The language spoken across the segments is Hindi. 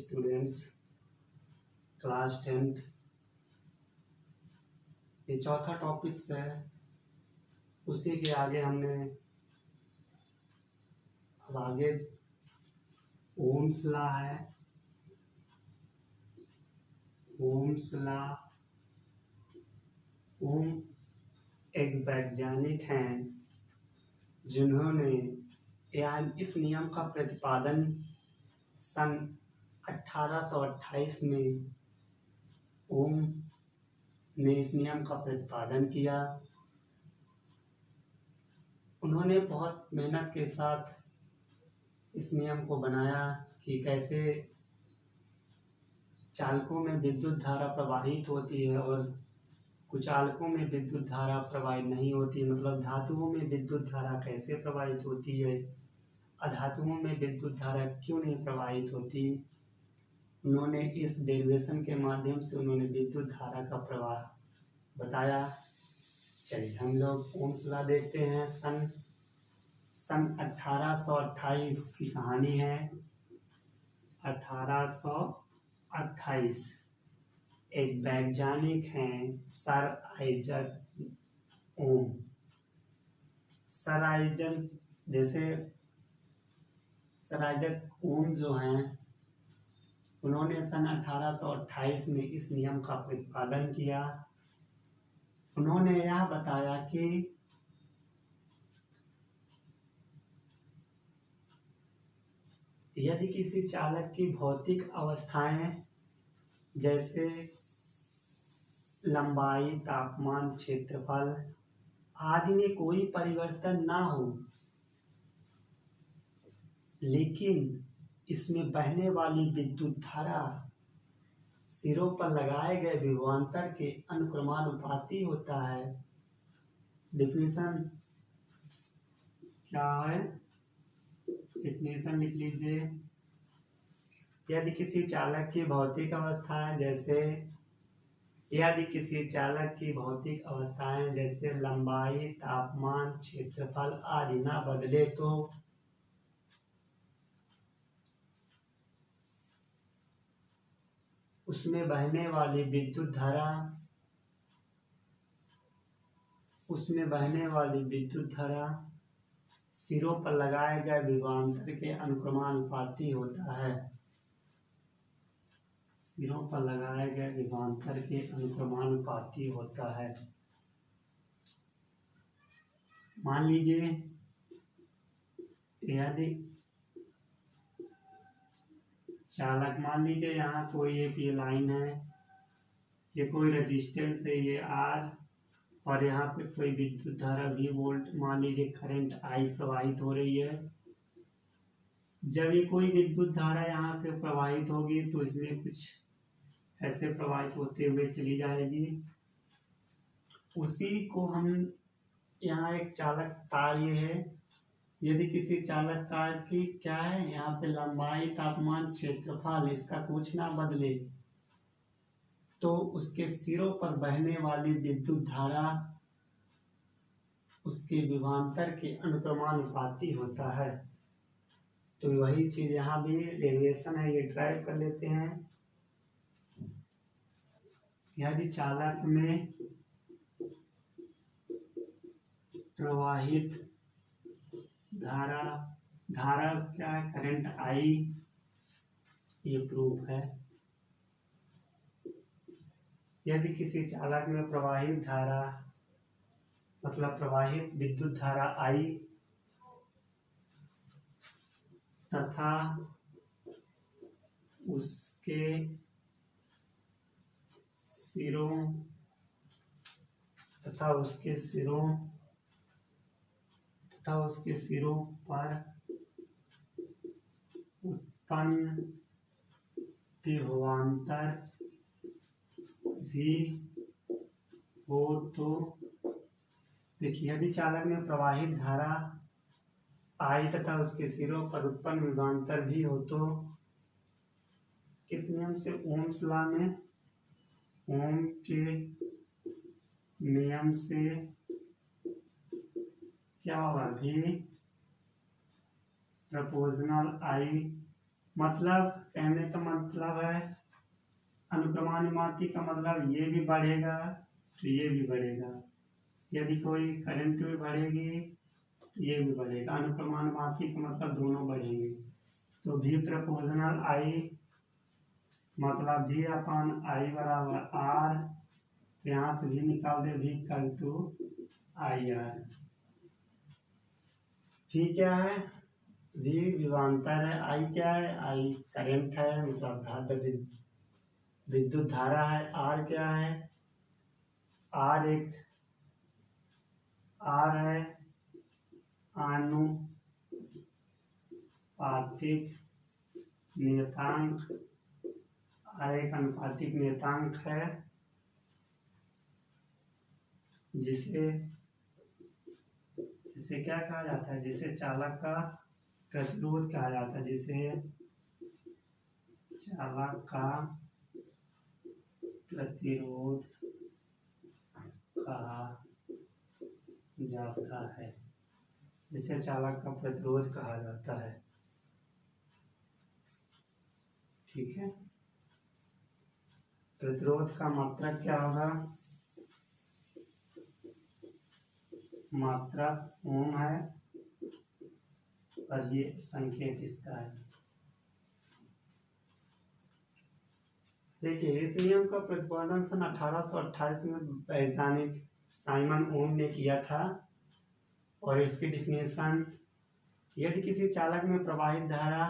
Students, class 10th। ये चौथा टॉपिक्स है, उसी के आगे हमने अब आगे ओम्स लॉ है। ओम्स लॉ, ओम एक वैज्ञानिक हैं जिन्होंने इस नियम का प्रतिपादन सन 1828 में ओम ने इस नियम का प्रतिपादन किया। उन्होंने बहुत मेहनत के साथ इस नियम को बनाया कि कैसे चालकों में विद्युत धारा प्रवाहित होती है और कुचालकों में विद्युत धारा प्रवाहित नहीं होती। मतलब धातुओं में विद्युत धारा कैसे प्रवाहित होती है, अधातुओं में विद्युत धारा क्यों नहीं प्रवाहित होती। उन्होंने इस डेरिवेशन के माध्यम से उन्होंने विद्युत धारा का प्रवाह बताया। चलिए हम लोग ओम्स लॉ देखते हैं। सन 1828 की कहानी है। 1828 एक वैज्ञानिक हैं सर आइजक ओम। सर आइजक ओम जो हैं, उन्होंने सन 1828 में इस नियम का प्रतिपादन किया। उन्होंने यह बताया कि यदि किसी चालक की भौतिक अवस्थाएं जैसे लंबाई, तापमान, क्षेत्रफल आदि में कोई परिवर्तन ना हो, लेकिन इसमें बहने वाली विद्युत धारा सिरों पर लगाए गए विभवांतर के अनुक्रमानुपाती होता है। डेफिनेशन क्या है? डेफिनेशन लिख लीजिए। यदि किसी चालक की भौतिक अवस्थाएं जैसे लंबाई, तापमान, क्षेत्रफल आदि ना बदले तो उसमें बहने वाली विद्युत धारा सिरों पर लगाए गए विभवांतर के अनुक्रमानुपाती होता है। सिरों पर लगाए गए विभवांतर के अनुक्रमानुपाती होता है। मान लीजिए यदि चालक, मान लीजिए यहाँ कोई एक ये लाइन है, ये कोई रेजिस्टेंस है, ये R, और यहाँ पे कोई विद्युत धारा V वोल्ट, मान लीजिए करंट I प्रवाहित हो रही है। जब ये कोई विद्युत धारा यहाँ से प्रवाहित होगी तो इसमें कुछ ऐसे प्रवाहित होते हुए चली जाएगी। उसी को हम यहाँ एक चालक तार ये है, यदि किसी चालक तार की क्या है, यहाँ पे लंबाई, तापमान, क्षेत्रफल इसका कुछ ना बदले तो उसके सिरों पर बहने वाली विद्युत धारा उसके विभवांतर के अनुक्रमानुपाती होता है। तो वही चीज यहाँ भी डेरिवेशन है, ये ड्राइव कर लेते हैं। यदि चालक में प्रवाहित धारा क्या है, करंट I, ये प्रूफ है। यदि किसी चालक में प्रवाहित धारा मतलब प्रवाहित विद्युत धारा I तथा उसके सिरों पर उत्पन्न विभवांतर भी हो तो देखिए, यदि चालक में प्रवाहित धारा I तथा उसके सिरों पर उत्पन्न विभवांतर भी हो तो किस नियम से? ओम्स लॉ में, ओम के नियम से क्या होगा? V प्रोपोर्शनल I मतलब कहने का मतलब है अनुक्रमानुपाती का मतलब ये भी बढ़ेगा तो ये भी बढ़ेगा। यदि कोई करंट भी बढ़ेगी तो ये भी बढ़ेगा। अनुक्रमानुपाती का मतलब दोनों बढ़ेंगे। तो भी प्रोपोर्शनल आई मतलब भी अपन आई बराबर आर, यहाँ से भी निकाल दे भी इक्वल टू आई आर। भी क्या है? भी विभवांतर है। आई क्या है? आई करंट है मतलब विद्युत धारा है। आर क्या है? आर है आनुपातिक नियतांक। आर एक अनुपातिक नियतांक है जिसे क्या कहा जाता है? जिसे चालक का प्रतिरोध कहा जाता है। जिसे चालक का प्रतिरोध कहा जाता है। जिसे चालक का प्रतिरोध कहा जाता है। ठीक है। प्रतिरोध का मात्रक क्या होगा? मात्रक ओम है और ये संकेत इसका है। देखिए इस नियम का प्रतिपादन सन 1828 में वैज्ञानिक साइमन ओम ने किया था और इसकी डिफिनेशन यदि किसी चालक में प्रवाहित धारा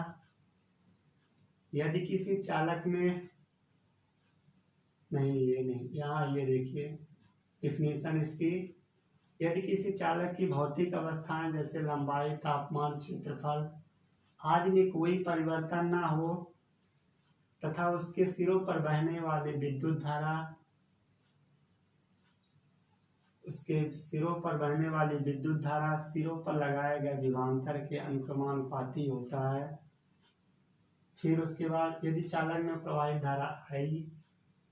यदि किसी चालक में नहीं ये नहीं यहाँ ये देखिए डिफिनेशन इसकी यदि किसी चालक की भौतिक अवस्थाएं जैसे लंबाई, तापमान, क्षेत्रफल आदि में कोई परिवर्तन ना हो तथा उसके सिरों पर बहने वाली विद्युत धारा सिरों पर लगाए गए विभवांतर के अनुक्रमानुपाती होता है। फिर उसके बाद यदि चालक में प्रवाहित धारा आई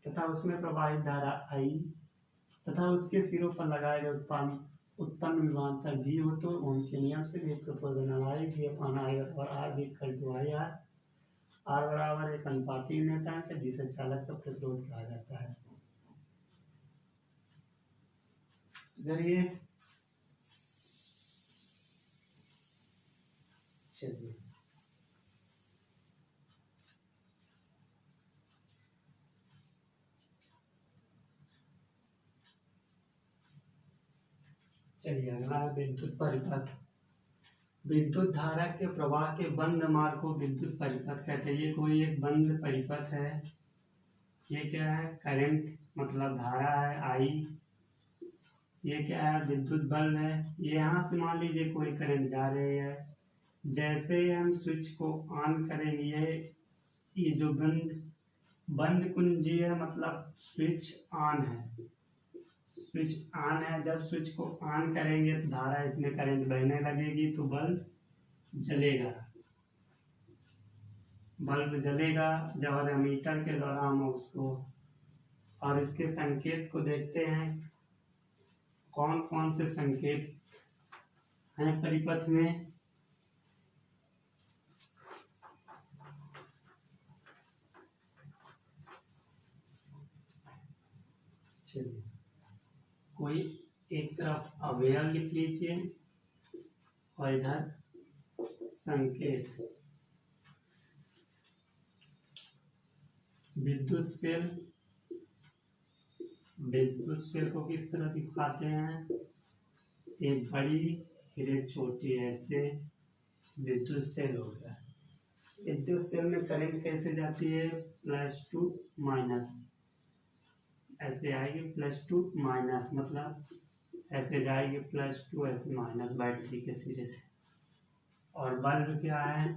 तथा उसमें प्रवाहित धारा आई तथा उसके सिरों पर लगाए गए उत्पन्न विभवांतर भी हो तो उनके नियम से भी प्रोपोर्शनल आई भी अपॉन आई और आर भी equal to I R. R बराबर एक अनुपाती नियतांक है जिसे चालक का प्रतिरोध कहा जाता है। अगर ये चलिए अगला है विद्युत परिपथ। विद्युत धारा के प्रवाह के बंद मार्ग को विद्युत परिपथ कहते हैं। ये कोई एक बंद परिपथ है। ये क्या है? करंट मतलब धारा है आई। ये क्या है? विद्युत बल्ब है। ये यहाँ से मान लीजिए कोई करंट जा रही है। जैसे हम स्विच को ऑन करेंगे ये जो बंद कुंजी है मतलब स्विच ऑन है। स्विच ऑन है। जब स्विच को ऑन करेंगे तो धारा इसमें करंट बहने लगेगी तो बल्ब जलेगा। जब एमीटर के द्वारा हम उसको और इसके संकेत को देखते हैं कौन कौन से संकेत हैं परिपथ में। चलिए कोई एक तरफ अवयव लिख लीजिए और इधर संकेत। विद्युत सेल को किस तरह दिखाते हैं? एक बड़ी फिर एक छोटी ऐसे विद्युत सेल हो गया। विद्युत सेल में करंट कैसे जाती है? प्लस टू माइनस ऐसे आएगी प्लस टू माइनस मतलब ऐसे जाएगी प्लस टू ऐसे माइनस बैटरी के सिरे से। और बल्ब क्या है?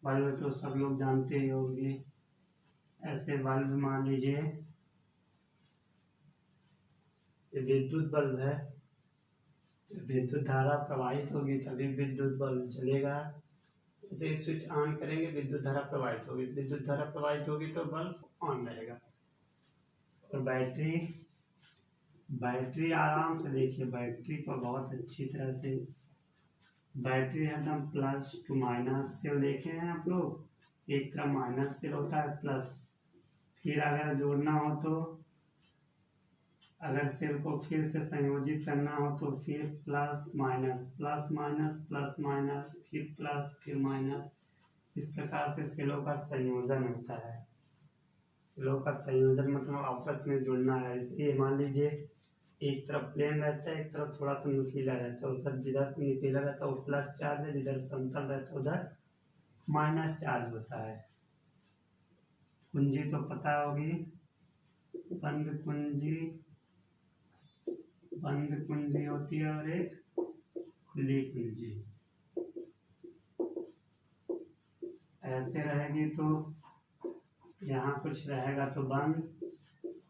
बल्ब तो सब लोग जानते ही होंगे। ऐसे बल्ब मान लीजिए ये विद्युत बल्ब है। जब विद्युत धारा प्रवाहित होगी तभी विद्युत बल्ब जलेगा। जैसे स्विच ऑन करेंगे विद्युत धारा प्रवाहित होगी। विद्युत धारा प्रवाहित होगी तो बल्ब ऑन रहेगा। और बैटरी आराम से देखिए बैटरी को बहुत अच्छी तरह से बैटरी हरदम प्लस टू माइनस सेल देखे हैं आप लोग, एक तरफ माइनस सेल होता है प्लस, फिर अगर जोड़ना हो तो अगर सेल को फिर से संयोजित करना हो तो फिर plus minus plus minus plus minus फिर प्लस फिर माइनस, इस प्रकार से सेलों का संयोजन होता है। सेलों का संयोजन मतलब आपस में जुड़ना है। इसलिए मान लीजिए एक तरफ प्लेन रहता है, एक तरफ थोड़ा सा नुकीला रहता है, उधर जिधर नुकीला रहता है वो प्लस चार्ज है, जिधर समतल रहता है उधर माइनस चार्ज होता है। कुंजी तो पता होगी, बंद कुंजी होती है और एक खुली कुंजी। ऐसे रहेगी तो यहाँ कुछ रहेगा तो बंद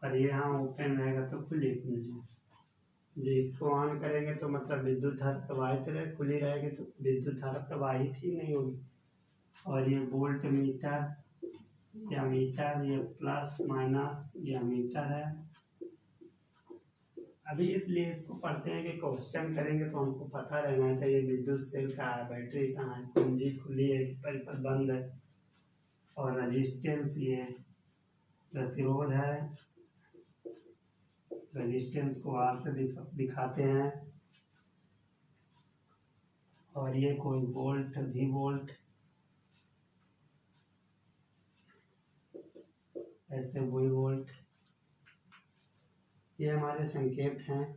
और यहाँ ओपन रहेगा तो खुली कुंजी। जी, इसको ऑन करेंगे तो मतलब विद्युत धारा प्रवाहित रहे, खुली रहेगी तो विद्युत धारा प्रवाहित ही नहीं होगी। और ये वोल्ट मीटर या मीटर, ये प्लस माइनस या मीटर है। अभी इसलिए इसको पढ़ते हैं कि क्वेश्चन करेंगे तो हमको पता रहना चाहिए विद्युत सेल कहाँ है, बैटरी कहाँ है, कुंजी खुली है कि परिपथ बंद है। और रजिस्टेंस, ये प्रतिरोध है, रेजिस्टेंस को आर से दिखाते हैं। और ये कोई वोल्ट भी वोल्ट, ऐसे वही वोल्ट, ये हमारे संकेत हैं।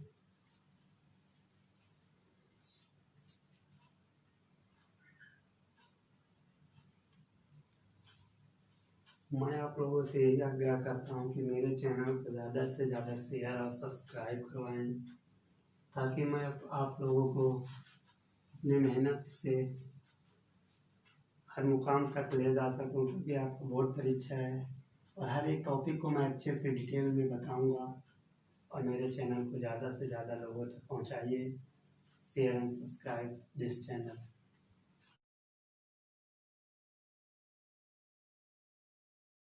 मैं आप लोगों से यही आग्रह करता हूँ कि मेरे चैनल को ज़्यादा से ज़्यादा शेयर और सब्सक्राइब करवाएं, ताकि मैं आप लोगों को अपनी मेहनत से हर मुकाम तक ले जा सकूं, क्योंकि आपको बोर्ड परीक्षा है और हर एक टॉपिक को मैं अच्छे से डिटेल में बताऊंगा। और मेरे चैनल को ज़्यादा से ज़्यादा लोगों तक पहुंचाइए। Share and subscribe this channel.